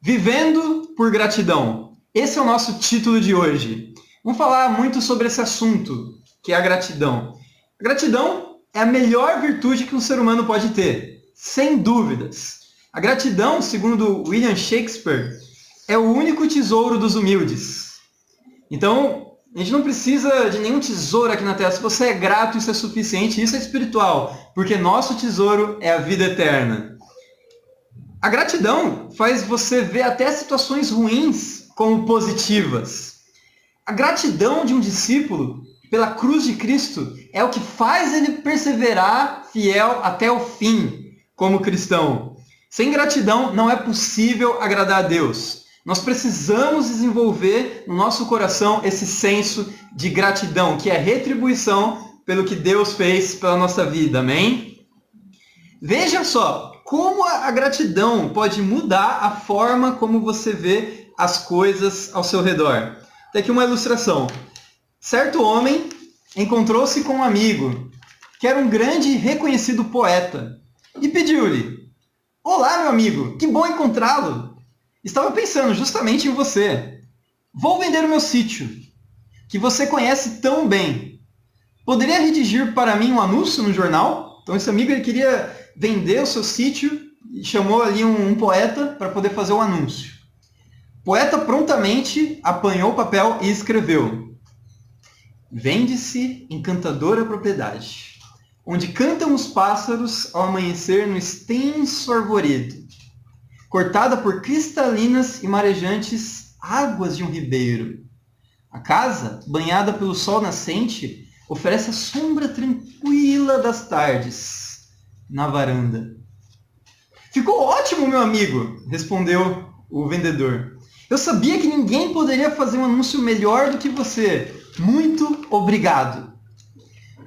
Vivendo por gratidão. Esse é o nosso título de hoje. Vamos falar muito sobre esse assunto, que é a gratidão. A gratidão é a melhor virtude que um ser humano pode ter, sem dúvidas. A gratidão, segundo William Shakespeare, é o único tesouro dos humildes. Então, a gente não precisa de nenhum tesouro aqui na Terra. Se você é grato, isso é suficiente, isso é espiritual, porque nosso tesouro é a vida eterna. A gratidão faz você ver até situações ruins como positivas. A gratidão de um discípulo pela cruz de Cristo é o que faz ele perseverar fiel até o fim como cristão. Sem gratidão não é possível agradar a Deus. Nós precisamos desenvolver no nosso coração esse senso de gratidão, que é retribuição pelo que Deus fez pela nossa vida. Amém? Veja só como a gratidão pode mudar a forma como você vê as coisas ao seu redor. Tem aqui uma ilustração. Certo homem encontrou-se com um amigo, que era um grande e reconhecido poeta, e pediu-lhe: "Olá, meu amigo, que bom encontrá-lo. Estava pensando justamente em você. Vou vender o meu sítio, que você conhece tão bem. Poderia redigir para mim um anúncio no jornal?" Então esse amigo ele queria vender o seu sítio e chamou ali um poeta para poder fazer o anúncio. O poeta prontamente apanhou o papel e escreveu: "Vende-se encantadora propriedade, onde cantam os pássaros ao amanhecer no extenso arvoredo, cortada por cristalinas e marejantes águas de um ribeiro. A casa, banhada pelo sol nascente, oferece a sombra tranquila das tardes na varanda." "Ficou ótimo, meu amigo", respondeu o vendedor. "Eu sabia que ninguém poderia fazer um anúncio melhor do que você. Muito obrigado."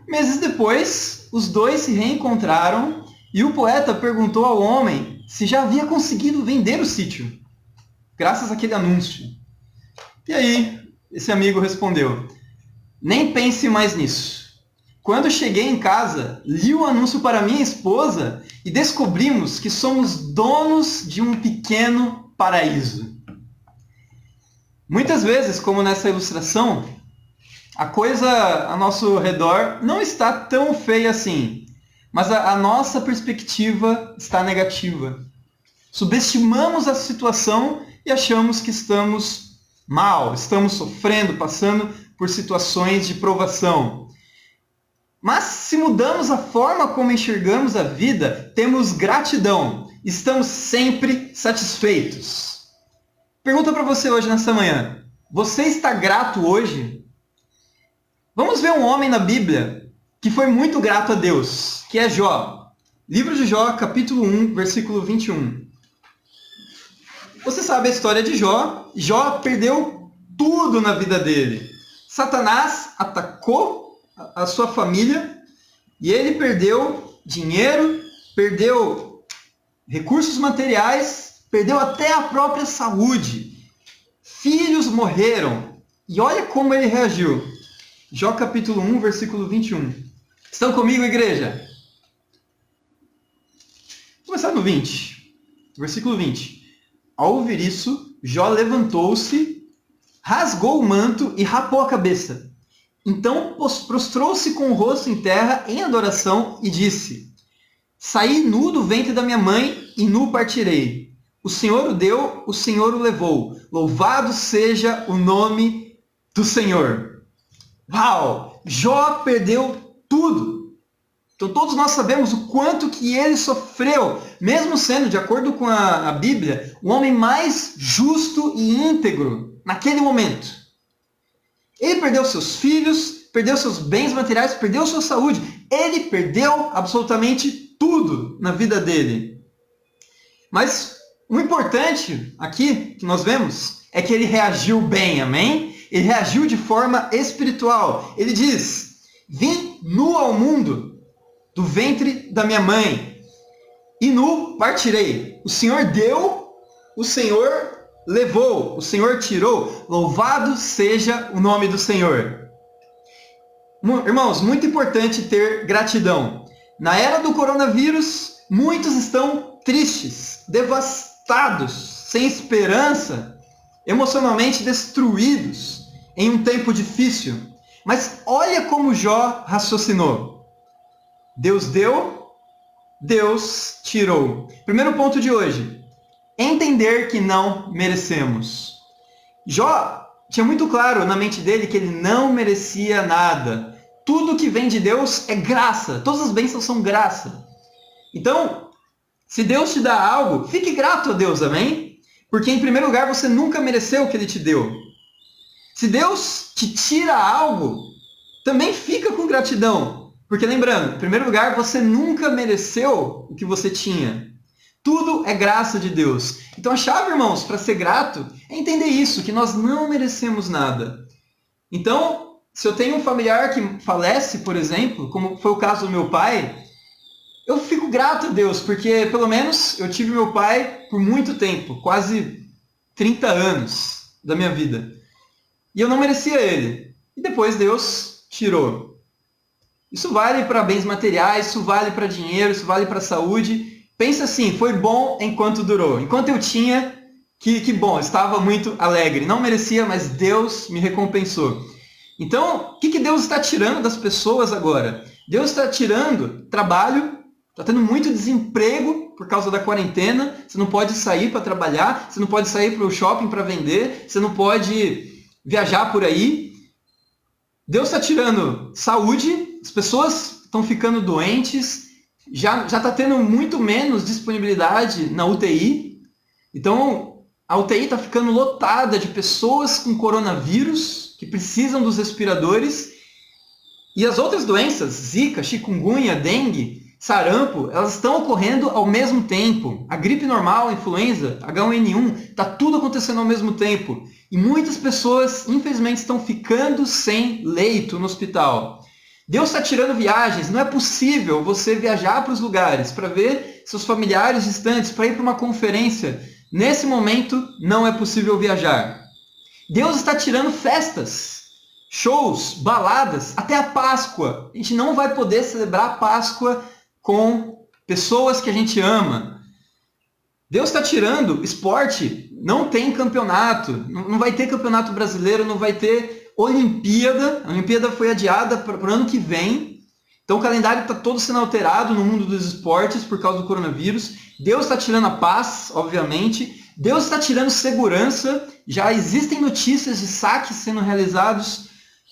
Meses depois, os dois se reencontraram e o poeta perguntou ao homem se já havia conseguido vender o sítio, graças àquele anúncio. E aí, esse amigo respondeu: "Nem pense mais nisso. Quando cheguei em casa, li o anúncio para minha esposa e descobrimos que somos donos de um pequeno paraíso." Muitas vezes, como nessa ilustração, a coisa ao nosso redor não está tão feia assim, mas a nossa perspectiva está negativa. Subestimamos a situação e achamos que estamos mal, estamos sofrendo, passando por situações de provação. Mas se mudamos a forma como enxergamos a vida, temos gratidão, estamos sempre satisfeitos. Pergunta para você hoje nessa manhã: você está grato hoje? Vamos ver um homem na Bíblia que foi muito grato a Deus, que é Jó. Livro de Jó, capítulo 1, versículo 21. Você sabe a história de Jó. Jó perdeu tudo na vida dele. Satanás atacou a sua família e ele perdeu dinheiro, perdeu recursos materiais, perdeu até a própria saúde. Filhos morreram. E olha como ele reagiu. Jó capítulo 1, versículo 21. Estão comigo, igreja? Vou começar no 20. Versículo 20. Ao ouvir isso, Jó levantou-se, rasgou o manto e rapou a cabeça. Então prostrou-se com o rosto em terra em adoração e disse: "Saí nu do ventre da minha mãe e nu partirei. O Senhor o deu, o Senhor o levou. Louvado seja o nome do Senhor." Uau! Jó perdeu tudo. Então todos nós sabemos o quanto que ele sofreu, mesmo sendo, de acordo com a Bíblia, o homem mais justo e íntegro naquele momento. Ele perdeu seus filhos, perdeu seus bens materiais, perdeu sua saúde. Ele perdeu absolutamente tudo na vida dele. Mas o importante aqui que nós vemos é que ele reagiu bem, amém? Ele reagiu de forma espiritual. Ele diz: "Vim nu ao mundo, do ventre da minha mãe, e nu partirei. O Senhor deu, o Senhor levou, o Senhor tirou. Louvado seja o nome do Senhor." Irmãos, muito importante ter gratidão. Na era do coronavírus, muitos estão tristes, devastados, sem esperança, emocionalmente destruídos em um tempo difícil. Mas olha como Jó raciocinou. Deus deu, Deus tirou. Primeiro ponto de hoje, entender que não merecemos. Jó tinha muito claro na mente dele que ele não merecia nada. Tudo que vem de Deus é graça. Todas as bênçãos são graça. Então, se Deus te dá algo, fique grato a Deus, amém? Porque, em primeiro lugar, você nunca mereceu o que Ele te deu. Se Deus te tira algo, também fica com gratidão. Porque, lembrando, em primeiro lugar, você nunca mereceu o que você tinha. Tudo é graça de Deus. Então, a chave, irmãos, para ser grato é entender isso, que nós não merecemos nada. Então, se eu tenho um familiar que falece, por exemplo, como foi o caso do meu pai, eu fico grato a Deus, porque pelo menos eu tive meu pai por muito tempo, quase 30 anos da minha vida. E eu não merecia ele. E depois Deus tirou. Isso vale para bens materiais, isso vale para dinheiro, isso vale para saúde. Pensa assim, foi bom enquanto durou. Enquanto eu tinha, que bom, estava muito alegre. Não merecia, mas Deus me recompensou. Então, o que Deus está tirando das pessoas agora? Deus está tirando trabalho. Está tendo muito desemprego por causa da quarentena. Você não pode sair para trabalhar, você não pode sair para o shopping para vender, você não pode viajar por aí. Deus está tirando saúde, as pessoas estão ficando doentes, já está tendo muito menos disponibilidade na UTI. Então, a UTI está ficando lotada de pessoas com coronavírus que precisam dos respiradores. E as outras doenças, Zika, chikungunya, dengue, sarampo, elas estão ocorrendo ao mesmo tempo. A gripe normal, a influenza, H1N1, está tudo acontecendo ao mesmo tempo. E muitas pessoas, infelizmente, estão ficando sem leito no hospital. Deus está tirando viagens. Não é possível você viajar para os lugares, para ver seus familiares distantes, para ir para uma conferência. Nesse momento, não é possível viajar. Deus está tirando festas, shows, baladas, até a Páscoa. A gente não vai poder celebrar a Páscoa com pessoas que a gente ama. Deus está tirando esporte, não tem campeonato, não vai ter campeonato brasileiro, não vai ter Olimpíada. A Olimpíada foi adiada para o ano que vem. Então o calendário está todo sendo alterado no mundo dos esportes por causa do coronavírus. Deus está tirando a paz, obviamente. Deus está tirando segurança. Já existem notícias de saques sendo realizados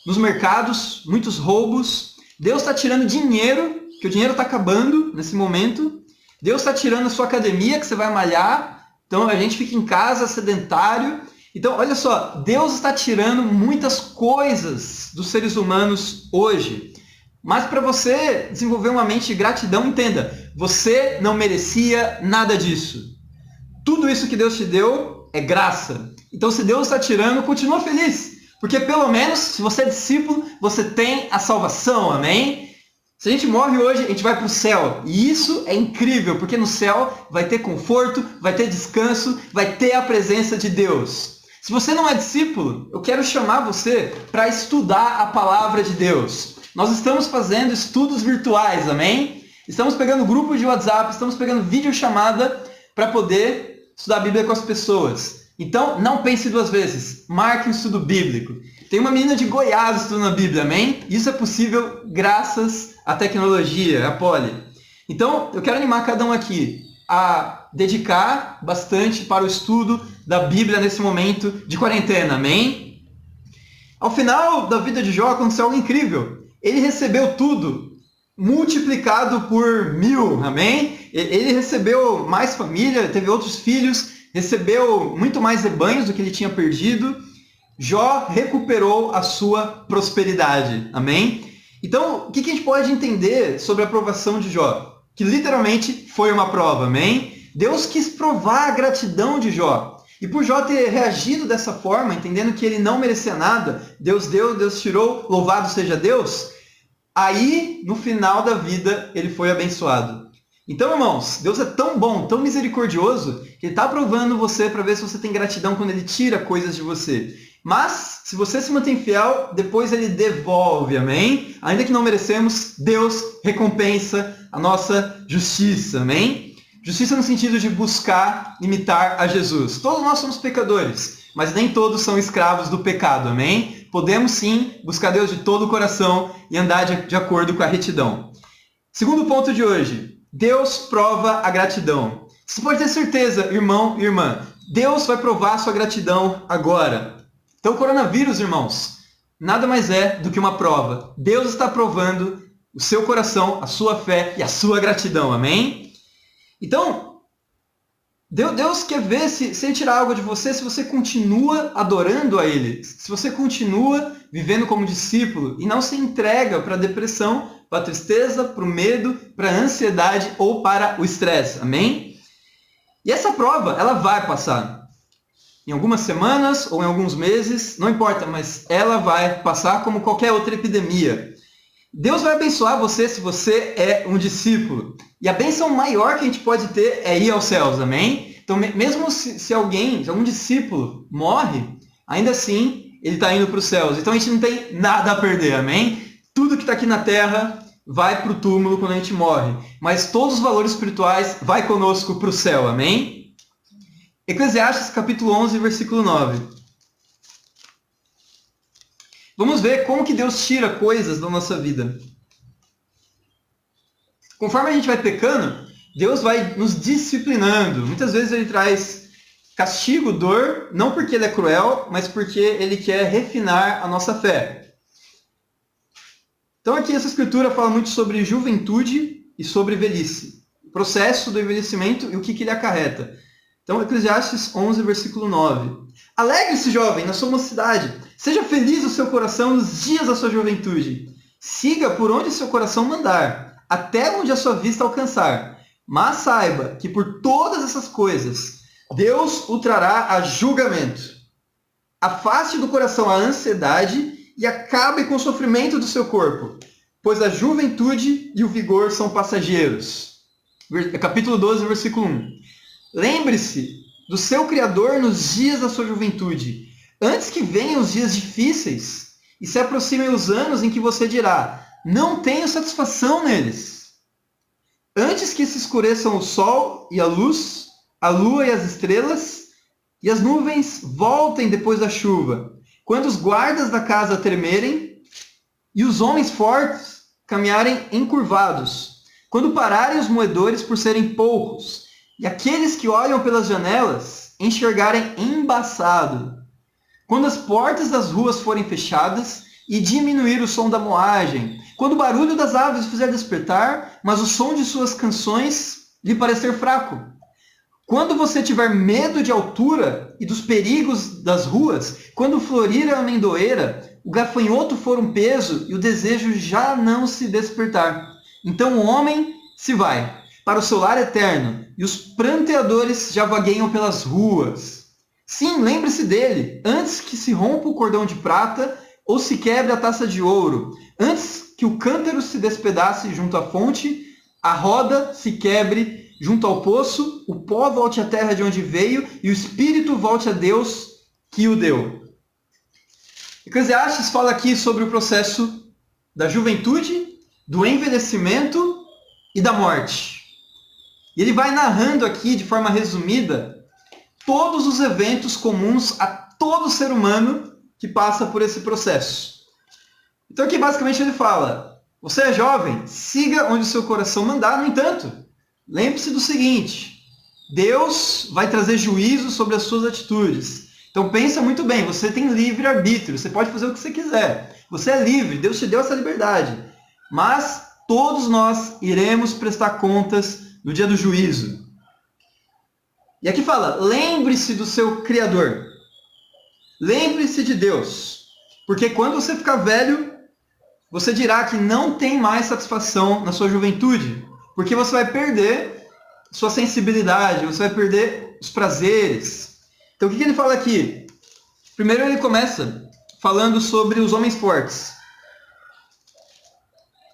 nos mercados, muitos roubos. Deus está tirando dinheiro, que o dinheiro está acabando nesse momento. Deus está tirando a sua academia, que você vai malhar. Então a gente fica em casa, sedentário. Então, olha só, Deus está tirando muitas coisas dos seres humanos hoje. Mas para você desenvolver uma mente de gratidão, entenda, você não merecia nada disso. Tudo isso que Deus te deu é graça. Então, se Deus está tirando, continua feliz. Porque pelo menos, se você é discípulo, você tem a salvação, amém? Se a gente morre hoje, a gente vai para o céu. E isso é incrível, porque no céu vai ter conforto, vai ter descanso, vai ter a presença de Deus. Se você não é discípulo, eu quero chamar você para estudar a palavra de Deus. Nós estamos fazendo estudos virtuais, amém? Estamos pegando grupos de WhatsApp, estamos pegando videochamada para poder estudar a Bíblia com as pessoas. Então, não pense duas vezes. Marque um estudo bíblico. Tem uma menina de Goiás estudando a Bíblia, amém? Isso é possível graças à tecnologia, à Poli. Então, eu quero animar cada um aqui a dedicar bastante para o estudo da Bíblia nesse momento de quarentena, amém? Ao final da vida de Jó aconteceu algo incrível. Ele recebeu tudo multiplicado por 1000, amém? Ele recebeu mais família, teve outros filhos, recebeu muito mais rebanhos do que ele tinha perdido. Jó recuperou a sua prosperidade, amém? Então, o que a gente pode entender sobre a provação de Jó? Que literalmente foi uma prova, amém? Deus quis provar a gratidão de Jó. E por Jó ter reagido dessa forma, entendendo que ele não merecia nada, Deus deu, Deus tirou, louvado seja Deus, aí, no final da vida, ele foi abençoado. Então, irmãos, Deus é tão bom, tão misericordioso, que Ele está provando você para ver se você tem gratidão quando Ele tira coisas de você. Mas, se você se mantém fiel, depois Ele devolve, amém? Ainda que não merecemos, Deus recompensa a nossa justiça, amém? Justiça no sentido de buscar imitar a Jesus. Todos nós somos pecadores, mas nem todos são escravos do pecado, amém? Podemos sim buscar Deus de todo o coração e andar de acordo com a retidão. Segundo ponto de hoje, Deus prova a gratidão. Você pode ter certeza, irmão e irmã, Deus vai provar a sua gratidão agora. Então o coronavírus, irmãos, nada mais é do que uma prova. Deus está provando o seu coração, a sua fé e a sua gratidão, amém? Então, Deus quer ver se Ele tirar algo de você, se você continua adorando a Ele, se você continua vivendo como discípulo e não se entrega para a depressão, para a tristeza, para o medo, para a ansiedade ou para o estresse, amém? E essa prova, ela vai passar. Em algumas semanas ou em alguns meses, não importa, mas ela vai passar como qualquer outra epidemia. Deus vai abençoar você se você é um discípulo. E a bênção maior que a gente pode ter é ir aos céus, amém? Então, mesmo se algum discípulo morre, ainda assim, ele está indo para os céus. Então, a gente não tem nada a perder, amém? Tudo que está aqui na terra vai para o túmulo quando a gente morre. Mas todos os valores espirituais vai conosco para o céu, amém? Eclesiastes capítulo 11, versículo 9. Vamos ver como que Deus tira coisas da nossa vida. Conforme a gente vai pecando, Deus vai nos disciplinando. Muitas vezes Ele traz castigo, dor, não porque Ele é cruel, mas porque Ele quer refinar a nossa fé. Então aqui essa escritura fala muito sobre juventude e sobre velhice. O processo do envelhecimento e o que ele acarreta. Então Eclesiastes 11, versículo 9. Alegre-se, jovem, na sua mocidade. Seja feliz o seu coração nos dias da sua juventude. Siga por onde seu coração mandar, até onde a sua vista alcançar. Mas saiba que por todas essas coisas, Deus o trará a julgamento. Afaste do coração a ansiedade e acabe com o sofrimento do seu corpo, pois a juventude e o vigor são passageiros. Capítulo 12, versículo 1. Lembre-se do seu Criador nos dias da sua juventude, antes que venham os dias difíceis e se aproximem os anos em que você dirá, não tenho satisfação neles. Antes que se escureçam o sol e a luz, a lua e as estrelas, e as nuvens voltem depois da chuva, quando os guardas da casa tremerem e os homens fortes caminharem encurvados, quando pararem os moedores por serem poucos, e aqueles que olham pelas janelas enxergarem embaçado, quando as portas das ruas forem fechadas e diminuir o som da moagem, quando o barulho das aves fizer despertar, mas o som de suas canções lhe parecer fraco, quando você tiver medo de altura e dos perigos das ruas, quando florir a amendoeira, o gafanhoto for um peso e o desejo já não se despertar, então o homem se vai para o seu lar eterno, e os pranteadores já vagueiam pelas ruas. Sim, lembre-se dele, antes que se rompa o cordão de prata, ou se quebre a taça de ouro, antes que o cântaro se despedace junto à fonte, a roda se quebre junto ao poço, o pó volte à terra de onde veio, e o espírito volte a Deus que o deu. Eclesiastes fala aqui sobre o processo da juventude, do envelhecimento e da morte. E ele vai narrando aqui, de forma resumida, todos os eventos comuns a todo ser humano que passa por esse processo. Então aqui basicamente ele fala, você é jovem, siga onde o seu coração mandar, no entanto, lembre-se do seguinte, Deus vai trazer juízo sobre as suas atitudes. Então pensa muito bem, você tem livre-arbítrio, você pode fazer o que você quiser. Você é livre, Deus te deu essa liberdade. Mas todos nós iremos prestar contas no dia do juízo. E aqui fala, lembre-se do seu Criador. Lembre-se de Deus. Porque quando você ficar velho, você dirá que não tem mais satisfação na sua juventude. Porque você vai perder sua sensibilidade, você vai perder os prazeres. Então o que ele fala aqui? Primeiro ele começa falando sobre os homens fortes.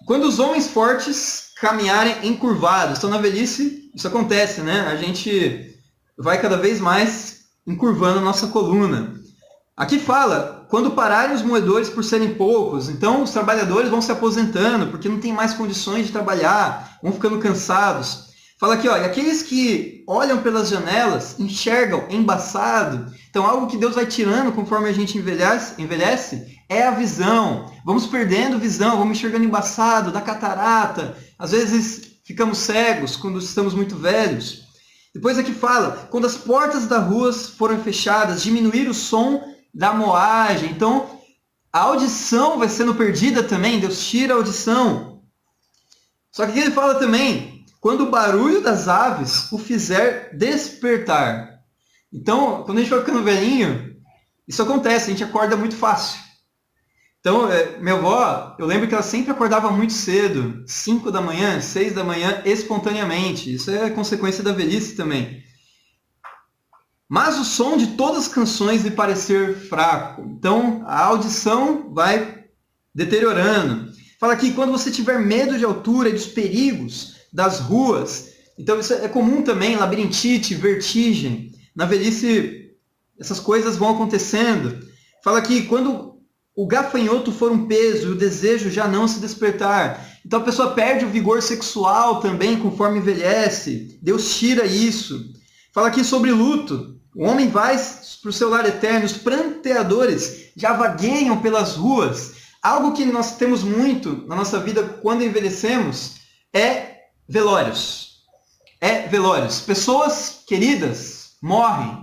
Quando os homens fortes caminharem encurvados, então na velhice isso acontece, né? A gente vai cada vez mais encurvando a nossa coluna. Aqui fala, quando pararem os moedores por serem poucos, então os trabalhadores vão se aposentando, porque não tem mais condições de trabalhar, vão ficando cansados. Fala aqui, ó, e aqueles que olham pelas janelas enxergam embaçado. Então, algo que Deus vai tirando conforme a gente envelhece é a visão. Vamos perdendo visão, vamos enxergando embaçado, da catarata. Às vezes ficamos cegos quando estamos muito velhos. Depois aqui fala, quando as portas das ruas foram fechadas, diminuir o som da moagem. Então, a audição vai sendo perdida também, Deus tira a audição. Só que aqui ele fala também, quando o barulho das aves o fizer despertar. Então, quando a gente vai ficando velhinho, isso acontece, a gente acorda muito fácil. Então, minha avó, eu lembro que ela sempre acordava muito cedo, 5 da manhã, 6 da manhã, espontaneamente. Isso é consequência da velhice também. Mas o som de todas as canções lhe parecer fraco. Então, a audição vai deteriorando. Fala aqui, quando você tiver medo de altura e dos perigos das ruas. Então, isso é comum também, labirintite, vertigem. Na velhice, essas coisas vão acontecendo. Fala aqui, quando o gafanhoto for um peso e o desejo já não se despertar. Então a pessoa perde o vigor sexual também conforme envelhece. Deus tira isso. Fala aqui sobre luto. O homem vai para o seu lar eterno. Os pranteadores já vagueiam pelas ruas. Algo que nós temos muito na nossa vida quando envelhecemos é velórios. Pessoas queridas morrem.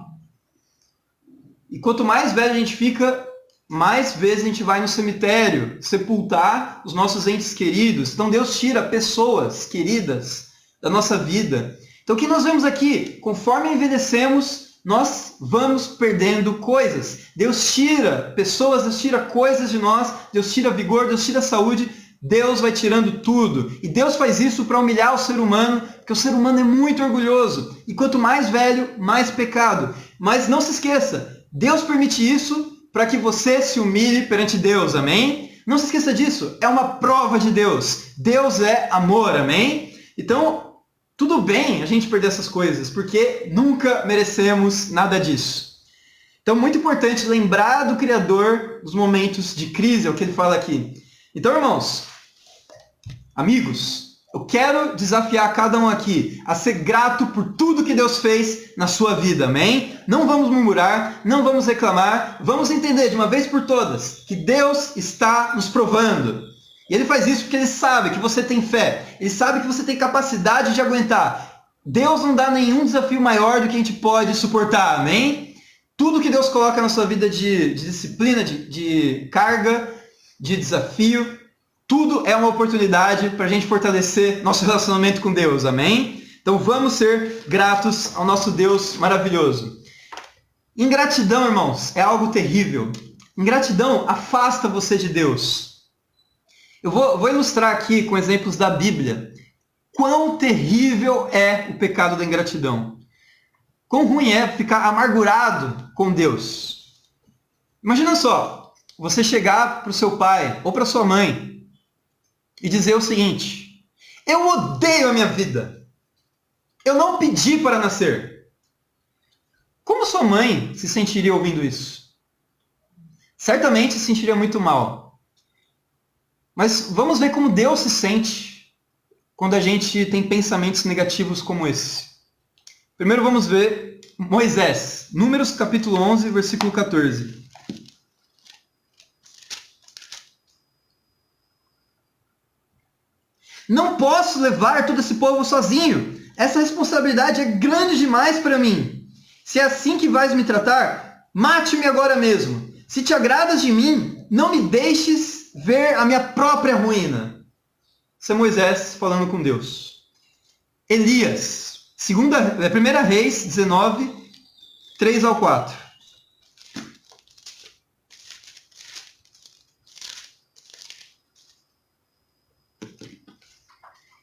E quanto mais velho a gente fica, mais vezes a gente vai no cemitério sepultar os nossos entes queridos. Então Deus tira pessoas queridas da nossa vida. Então o que nós vemos aqui? Conforme envelhecemos, nós vamos perdendo coisas. Deus tira pessoas, Deus tira coisas de nós, Deus tira vigor, Deus tira saúde. Deus vai tirando tudo. E Deus faz isso para humilhar o ser humano, porque o ser humano é muito orgulhoso. E quanto mais velho, mais pecado. Mas não se esqueça, Deus permite isso para que você se humilhe perante Deus, amém? Não se esqueça disso, é uma prova de Deus. Deus é amor, amém? Então, tudo bem a gente perder essas coisas, porque nunca merecemos nada disso. Então, muito importante lembrar do Criador nos momentos de crise, é o que ele fala aqui. Então, irmãos, amigos, eu quero desafiar cada um aqui a ser grato por tudo que Deus fez na sua vida, amém? Não vamos murmurar, não vamos reclamar, vamos entender de uma vez por todas que Deus está nos provando. E Ele faz isso porque Ele sabe que você tem fé, Ele sabe que você tem capacidade de aguentar. Deus não dá nenhum desafio maior do que a gente pode suportar, amém? Tudo que Deus coloca na sua vida de disciplina, de carga, de desafio, tudo é uma oportunidade para a gente fortalecer nosso relacionamento com Deus, amém? Então vamos ser gratos ao nosso Deus maravilhoso. Ingratidão, irmãos, é algo terrível. Ingratidão afasta você de Deus. Eu vou ilustrar aqui com exemplos da Bíblia quão terrível é o pecado da ingratidão. Quão ruim é ficar amargurado com Deus. Imagina só, você chegar para o seu pai ou para sua mãe e dizer o seguinte: eu odeio a minha vida. Eu não pedi para nascer. Como sua mãe se sentiria ouvindo isso? Certamente se sentiria muito mal. Mas vamos ver como Deus se sente quando a gente tem pensamentos negativos como esse. Primeiro vamos ver Moisés, Números capítulo 11, versículo 14. Não posso levar todo esse povo sozinho. Essa responsabilidade é grande demais para mim. Se é assim que vais me tratar, mate-me agora mesmo. Se te agradas de mim, não me deixes ver a minha própria ruína. Isso é Moisés falando com Deus. Elias, 1 Reis 19, 3 ao 4.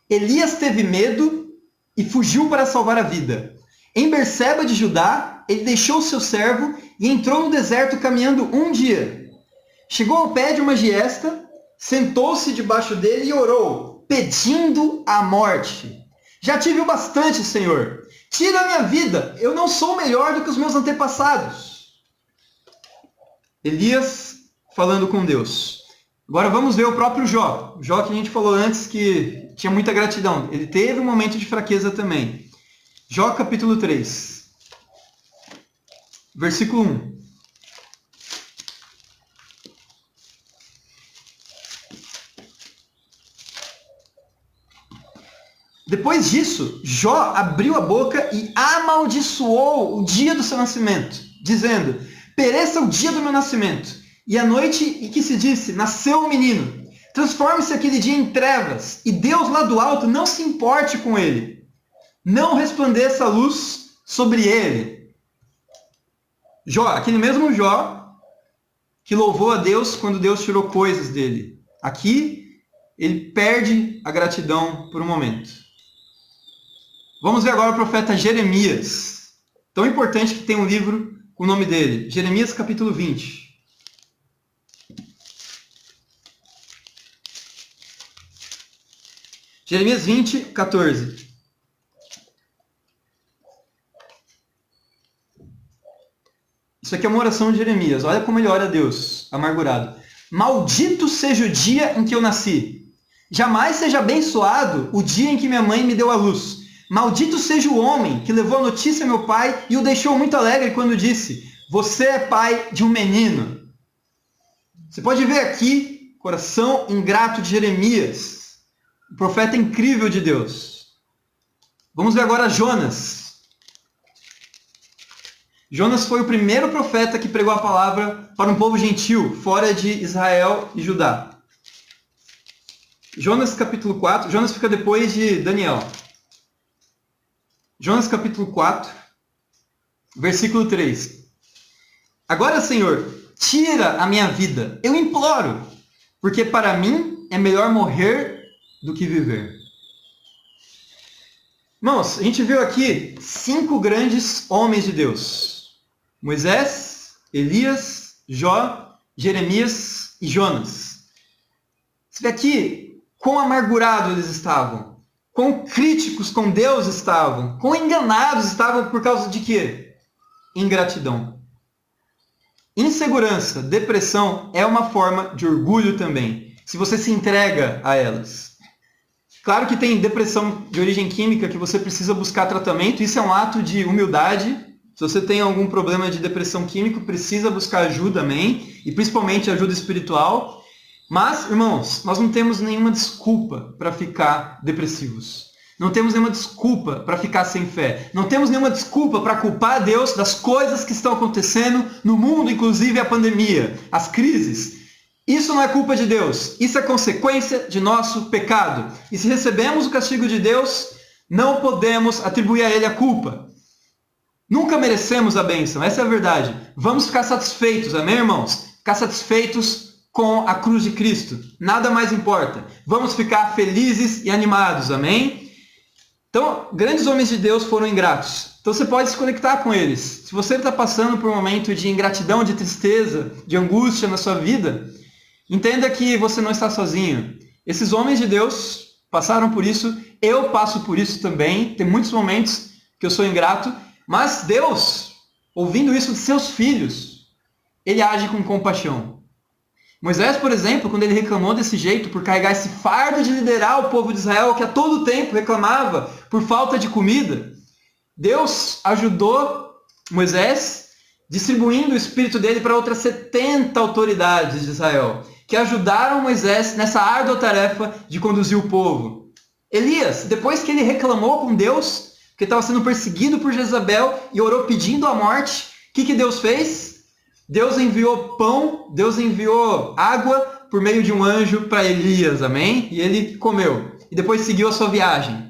Elias teve medo e fugiu para salvar a vida. Em Berseba de Judá, ele deixou seu servo e entrou no deserto caminhando um dia. Chegou ao pé de uma giesta, sentou-se debaixo dele e orou, pedindo a morte. Já tive o bastante, Senhor. Tira a minha vida, eu não sou melhor do que os meus antepassados. Elias falando com Deus. Agora vamos ver o próprio Jó. Jó que a gente falou antes que tinha muita gratidão. Ele teve um momento de fraqueza também. Jó capítulo 3, versículo 1. Depois disso, Jó abriu a boca e amaldiçoou o dia do seu nascimento, dizendo: pereça o dia do meu nascimento, e a noite em que se disse, nasceu um menino. Transforme-se aquele dia em trevas, e Deus lá do alto não se importe com ele. Não resplandeça a luz sobre ele. Jó, aquele mesmo Jó que louvou a Deus quando Deus tirou coisas dele. Aqui, ele perde a gratidão por um momento. Vamos ver agora o profeta Jeremias. Tão importante que tem um livro com o nome dele. Jeremias capítulo 20. Jeremias 20, 14. Isso aqui é uma oração de Jeremias. Olha como ele ora a Deus, amargurado. Maldito seja o dia em que eu nasci. Jamais seja abençoado o dia em que minha mãe me deu à luz. Maldito seja o homem que levou a notícia a meu pai e o deixou muito alegre quando disse: você é pai de um menino. Você pode ver aqui o coração ingrato de Jeremias, o profeta incrível de Deus. Vamos ver agora Jonas. Jonas foi o primeiro profeta que pregou a palavra para um povo gentil, fora de Israel e Judá. Jonas capítulo 4, Jonas fica depois de Daniel. Jonas capítulo 4, versículo 3. Agora, Senhor, tira a minha vida, eu imploro, porque para mim é melhor morrer do que viver. Irmãos, a gente viu aqui 5 grandes homens de Deus. Moisés, Elias, Jó, Jeremias e Jonas. Você vê aqui quão amargurados eles estavam. Quão críticos com Deus estavam, quão enganados estavam por causa de quê? Ingratidão. Insegurança, depressão é uma forma de orgulho também, se você se entrega a elas. Claro que tem depressão de origem química que você precisa buscar tratamento, isso é um ato de humildade. Se você tem algum problema de depressão química, precisa buscar ajuda, amém? E principalmente ajuda espiritual. Mas, irmãos, nós não temos nenhuma desculpa para ficar depressivos. Não temos nenhuma desculpa para ficar sem fé. Não temos nenhuma desculpa para culpar a Deus das coisas que estão acontecendo no mundo, inclusive a pandemia, as crises. Isso não é culpa de Deus. Isso é consequência de nosso pecado. E se recebemos o castigo de Deus, não podemos atribuir a Ele a culpa. Nunca merecemos a bênção. Essa é a verdade. Vamos ficar satisfeitos, amém, irmãos? Ficar satisfeitos com a cruz de Cristo. Nada mais importa. Vamos ficar felizes e animados. Amém? Então, grandes homens de Deus foram ingratos. Então você pode se conectar com eles. Se você está passando por um momento de ingratidão, de tristeza, de angústia na sua vida, entenda que você não está sozinho. Esses homens de Deus passaram por isso. Eu passo por isso também. Tem muitos momentos que eu sou ingrato. Mas Deus, ouvindo isso de seus filhos, Ele age com compaixão. Moisés, por exemplo, quando ele reclamou desse jeito, por carregar esse fardo de liderar o povo de Israel, que a todo tempo reclamava por falta de comida, Deus ajudou Moisés, distribuindo o espírito dele para outras 70 autoridades de Israel, que ajudaram Moisés nessa árdua tarefa de conduzir o povo. Elias, depois que ele reclamou com Deus, que estava sendo perseguido por Jezabel e orou pedindo a morte, o que Deus fez? Deus enviou pão, Deus enviou água por meio de um anjo para Elias, amém? E ele comeu. E depois seguiu a sua viagem.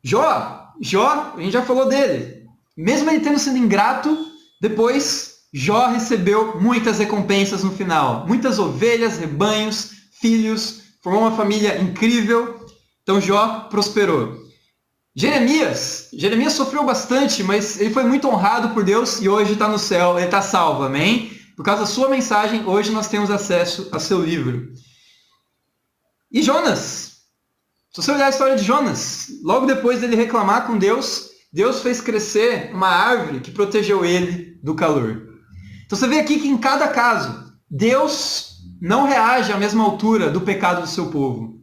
Jó, a gente já falou dele. Mesmo ele tendo sido ingrato, depois Jó recebeu muitas recompensas no final. Muitas ovelhas, rebanhos, filhos, formou uma família incrível. Então Jó prosperou. Jeremias sofreu bastante, mas ele foi muito honrado por Deus e hoje está no céu, ele está salvo, amém? Por causa da sua mensagem, hoje nós temos acesso a seu livro. E Jonas, se você olhar a história de Jonas, logo depois dele reclamar com Deus, Deus fez crescer uma árvore que protegeu ele do calor. Então você vê aqui que em cada caso, Deus não reage à mesma altura do pecado do seu povo.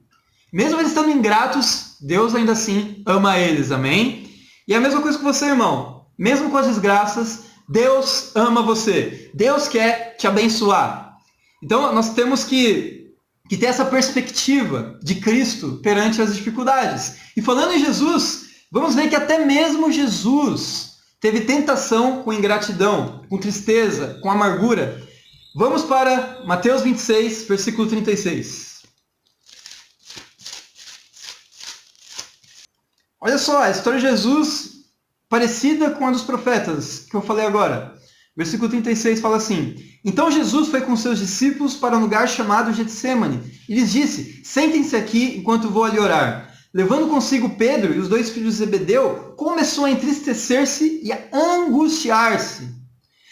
Mesmo eles estando ingratos, Deus ainda assim ama eles, amém? E é a mesma coisa com você, irmão. Mesmo com as desgraças, Deus ama você. Deus quer te abençoar. Então, nós temos que ter essa perspectiva de Cristo perante as dificuldades. E falando em Jesus, vamos ver que até mesmo Jesus teve tentação com ingratidão, com tristeza, com amargura. Vamos para Mateus 26, versículo 36. Olha só, a história de Jesus parecida com a dos profetas, que eu falei agora. Versículo 36 fala assim: Então Jesus foi com seus discípulos para um lugar chamado Getsêmani e lhes disse: Sentem-se aqui enquanto vou ali orar. Levando consigo Pedro e os 2 filhos de Zebedeu, começou a entristecer-se e a angustiar-se.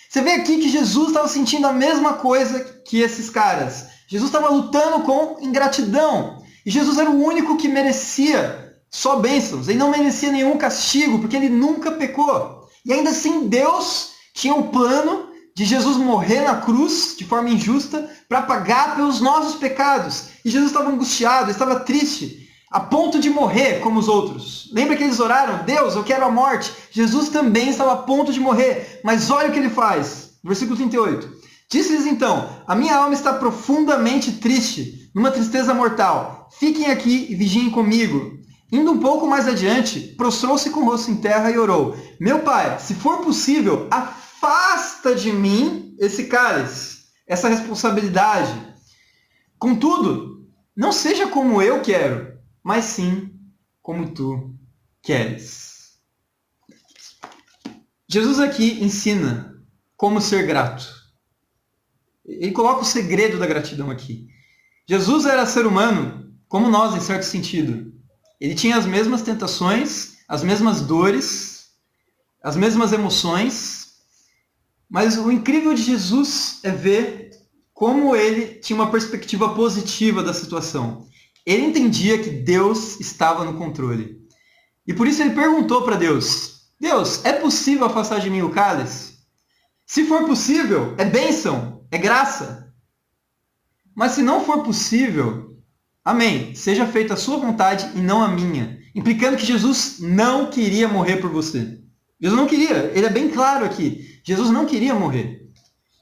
Você vê aqui que Jesus estava sentindo a mesma coisa que esses caras. Jesus estava lutando com ingratidão. E Jesus era o único que merecia só bênçãos. Ele não merecia nenhum castigo, porque ele nunca pecou. E ainda assim, Deus tinha o plano de Jesus morrer na cruz de forma injusta para pagar pelos nossos pecados. E Jesus estava angustiado, estava triste, a ponto de morrer como os outros. Lembra que eles oraram? Deus, eu quero a morte. Jesus também estava a ponto de morrer. Mas olha o que ele faz. Versículo 38. Disse-lhes então: A minha alma está profundamente triste, numa tristeza mortal. Fiquem aqui e vigiem comigo. Indo um pouco mais adiante, prostrou-se com o rosto em terra e orou: Meu pai, se for possível, afasta de mim esse cálice, essa responsabilidade. Contudo, não seja como eu quero, mas sim como tu queres. Jesus aqui ensina como ser grato. Ele coloca o segredo da gratidão aqui. Jesus era ser humano como nós, em certo sentido. Ele tinha as mesmas tentações, as mesmas dores, as mesmas emoções. Mas o incrível de Jesus é ver como ele tinha uma perspectiva positiva da situação. Ele entendia que Deus estava no controle. E por isso ele perguntou para Deus: Deus, é possível afastar de mim o cálice? Se for possível, é bênção, é graça. Mas se não for possível, amém, seja feita a sua vontade e não a minha. Implicando que Jesus não queria morrer por você. Jesus não queria, ele é bem claro aqui. Jesus não queria morrer.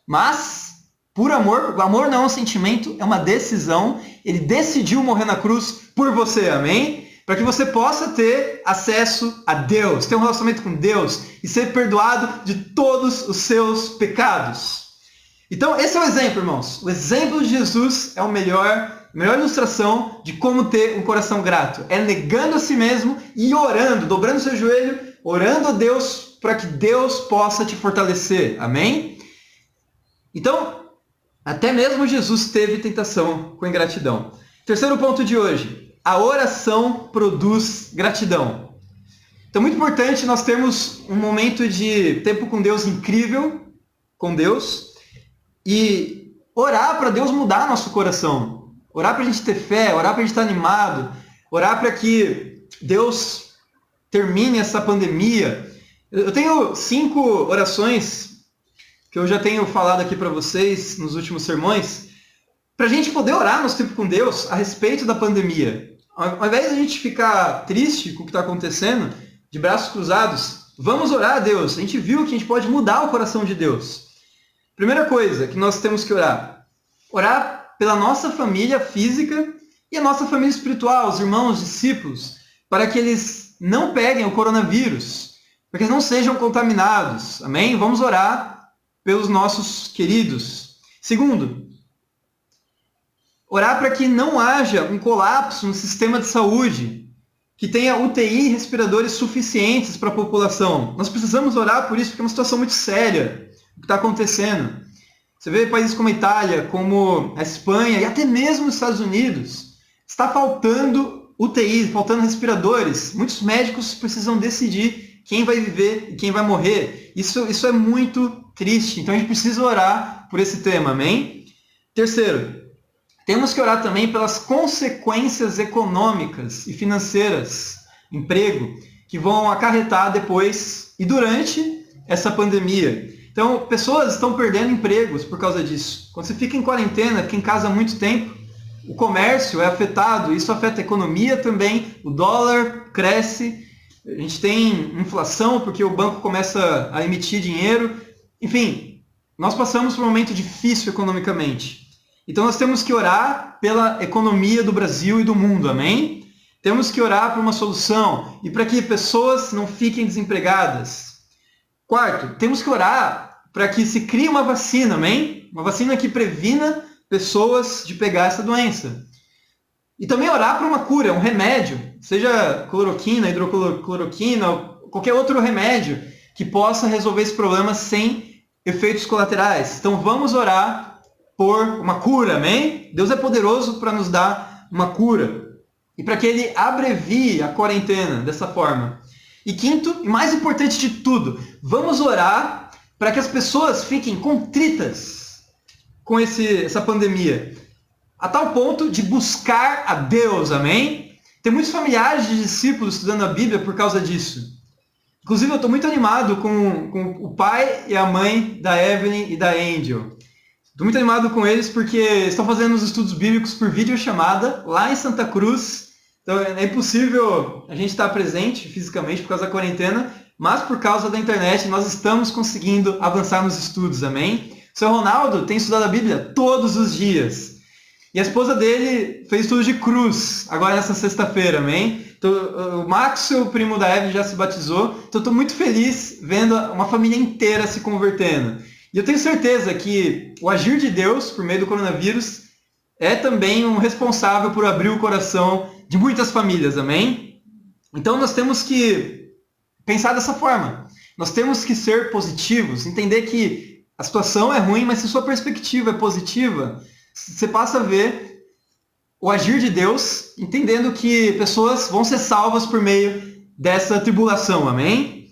Mas, por amor, o amor não é um sentimento, é uma decisão. Ele decidiu morrer na cruz por você, amém? Para que você possa ter acesso a Deus, ter um relacionamento com Deus e ser perdoado de todos os seus pecados. Então, esse é o exemplo, irmãos. O exemplo de Jesus é a melhor ilustração de como ter um coração grato. É negando a si mesmo e orando, dobrando seu joelho, orando a Deus para que Deus possa te fortalecer. Amém? Então, até mesmo Jesus teve tentação com ingratidão. Terceiro ponto de hoje. A oração produz gratidão. Então, muito importante nós termos um momento de tempo com Deus incrível, com Deus, e orar para Deus mudar nosso coração. Orar para a gente ter fé, orar para a gente estar animado, orar para que Deus termine essa pandemia. Eu tenho 5 orações que eu já tenho falado aqui para vocês nos últimos sermões, para a gente poder orar nosso tempo com Deus a respeito da pandemia. Ao invés de a gente ficar triste com o que está acontecendo, de braços cruzados, vamos orar a Deus. A gente viu que a gente pode mudar o coração de Deus. Primeira coisa que nós temos que orar. Orar pela nossa família física e a nossa família espiritual, os irmãos, os discípulos, para que eles não peguem o coronavírus, para que eles não sejam contaminados. Amém? Vamos orar pelos nossos queridos. Segundo, orar para que não haja um colapso no sistema de saúde, que tenha UTI e respiradores suficientes para a população. Nós precisamos orar por isso, porque é uma situação muito séria o que está acontecendo. Você vê países como a Itália, como a Espanha e até mesmo os Estados Unidos, está faltando UTI, faltando respiradores. Muitos médicos precisam decidir quem vai viver e quem vai morrer. Isso é muito triste. Então a gente precisa orar por esse tema, amém? Terceiro, temos que orar também pelas consequências econômicas e financeiras, emprego, que vão acarretar depois e durante essa pandemia. Então, pessoas estão perdendo empregos por causa disso. Quando você fica em quarentena, fica em casa há muito tempo, o comércio é afetado, isso afeta a economia também, o dólar cresce, a gente tem inflação porque o banco começa a emitir dinheiro, enfim, nós passamos por um momento difícil economicamente. Então nós temos que orar pela economia do Brasil e do mundo, amém? Temos que orar por uma solução e para que pessoas não fiquem desempregadas. Quarto, temos que orar para que se crie uma vacina, amém? Uma vacina que previna pessoas de pegar essa doença. E também orar por uma cura, um remédio, seja cloroquina, hidrocloroquina, ou qualquer outro remédio que possa resolver esse problema sem efeitos colaterais. Então vamos orar por uma cura, amém? Deus é poderoso para nos dar uma cura. E para que Ele abrevie a quarentena dessa forma. E quinto, e mais importante de tudo, vamos orar para que as pessoas fiquem contritas com essa pandemia. A tal ponto de buscar a Deus, amém? Tem muitos familiares de discípulos estudando a Bíblia por causa disso. Inclusive, eu estou muito animado com o pai e a mãe da Evelyn e da Angel. Estou muito animado com eles porque estão fazendo os estudos bíblicos por videochamada lá em Santa Cruz. Então é impossível a gente estar presente fisicamente por causa da quarentena, mas por causa da internet nós estamos conseguindo avançar nos estudos, amém? O seu Ronaldo tem estudado a Bíblia todos os dias. E a esposa dele fez estudo de cruz, agora nessa sexta-feira, amém? Então, o Max, o primo da Evelyn, já se batizou. Então eu estou muito feliz vendo uma família inteira se convertendo. E eu tenho certeza que o agir de Deus, por meio do coronavírus, é também um responsável por abrir o coração de muitas famílias, amém? Então nós temos que pensar dessa forma. Nós temos que ser positivos, entender que a situação é ruim, mas se sua perspectiva é positiva, você passa a ver o agir de Deus, entendendo que pessoas vão ser salvas por meio dessa tribulação, amém?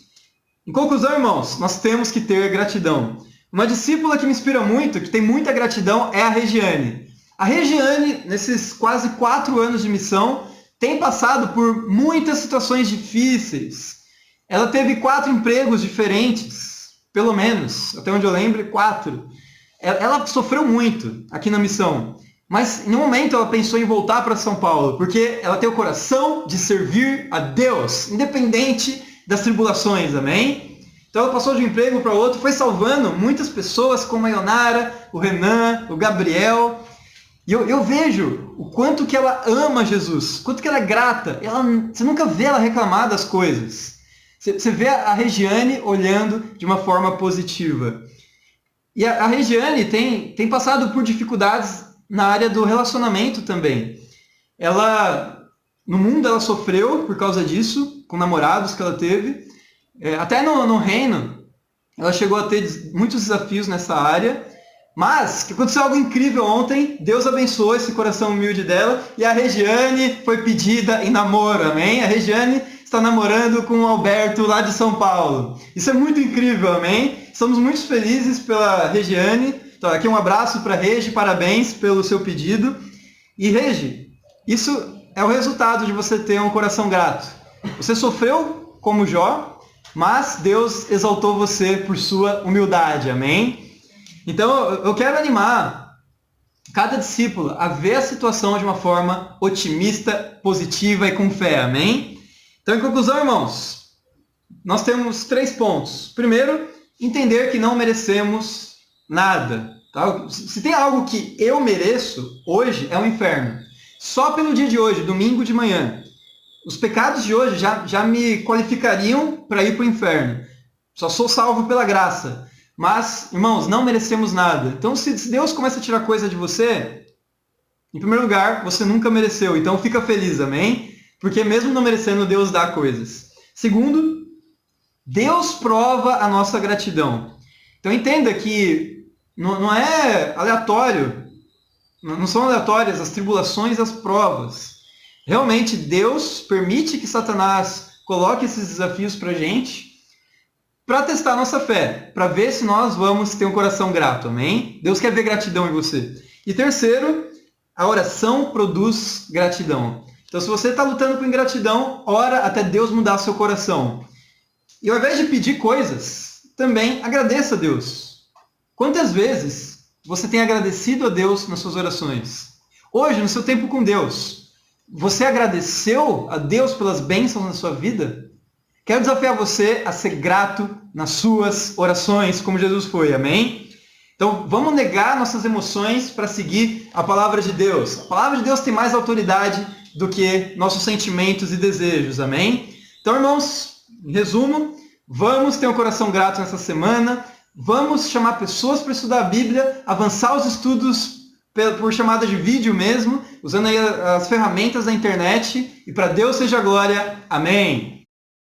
Em conclusão, irmãos, nós temos que ter gratidão. Uma discípula que me inspira muito, que tem muita gratidão, é a Regiane. A Regiane, nesses quase 4 anos de missão, tem passado por muitas situações difíceis. Ela teve 4 empregos diferentes, pelo menos, até onde eu lembro, 4. Ela sofreu muito aqui na missão, mas em um momento ela pensou em voltar para São Paulo, porque ela tem o coração de servir a Deus, independente das tribulações, amém? Então ela passou de um emprego para outro, foi salvando muitas pessoas, como a Ionara, o Renan, o Gabriel. E eu vejo o quanto que ela ama Jesus, o quanto que ela é grata. Você nunca vê ela reclamar das coisas. Você vê a Regiane olhando de uma forma positiva. E a Regiane tem passado por dificuldades na área do relacionamento também. No mundo ela sofreu por causa disso, com namorados que ela teve. Até no reino, ela chegou a ter muitos desafios nessa área. Mas aconteceu algo incrível ontem. Deus abençoou esse coração humilde dela. E a Regiane foi pedida em namoro, amém? A Regiane está namorando com o Alberto lá de São Paulo. Isso é muito incrível, amém? Estamos muito felizes pela Regiane. Então, aqui um abraço para a Regi, parabéns pelo seu pedido. E Regi, isso é o resultado de você ter um coração grato. Você sofreu como Jó, mas Deus exaltou você por sua humildade, amém? Então, eu quero animar cada discípulo a ver a situação de uma forma otimista, positiva e com fé, amém? Então, em conclusão, irmãos, nós temos 3 pontos. Primeiro, entender que não merecemos nada. Tá? Se tem algo que eu mereço hoje, é o inferno. Só pelo dia de hoje, domingo de manhã, os pecados de hoje já me qualificariam para ir para o inferno. Só sou salvo pela graça. Mas, irmãos, não merecemos nada. Então, se Deus começa a tirar coisa de você, em primeiro lugar, você nunca mereceu. Então, fica feliz, amém? Porque mesmo não merecendo, Deus dá coisas. Segundo, Deus prova a nossa gratidão. Então, entenda que não é aleatório. Não são aleatórias as tribulações e as provas. Realmente, Deus permite que Satanás coloque esses desafios para a gente, para testar a nossa fé, para ver se nós vamos ter um coração grato, amém? Deus quer ver gratidão em você. E terceiro, a oração produz gratidão. Então, se você está lutando com ingratidão, ora até Deus mudar seu coração. E ao invés de pedir coisas, também agradeça a Deus. Quantas vezes você tem agradecido a Deus nas suas orações? Hoje, no seu tempo com Deus, você agradeceu a Deus pelas bênçãos na sua vida? Quero desafiar você a ser grato nas suas orações, como Jesus foi, amém? Então, vamos negar nossas emoções para seguir a palavra de Deus. A palavra de Deus tem mais autoridade do que nossos sentimentos e desejos, amém? Então, irmãos, em resumo, vamos ter um coração grato nessa semana, vamos chamar pessoas para estudar a Bíblia, avançar os estudos por chamada de vídeo mesmo, usando aí as ferramentas da internet, e para Deus seja a glória, amém!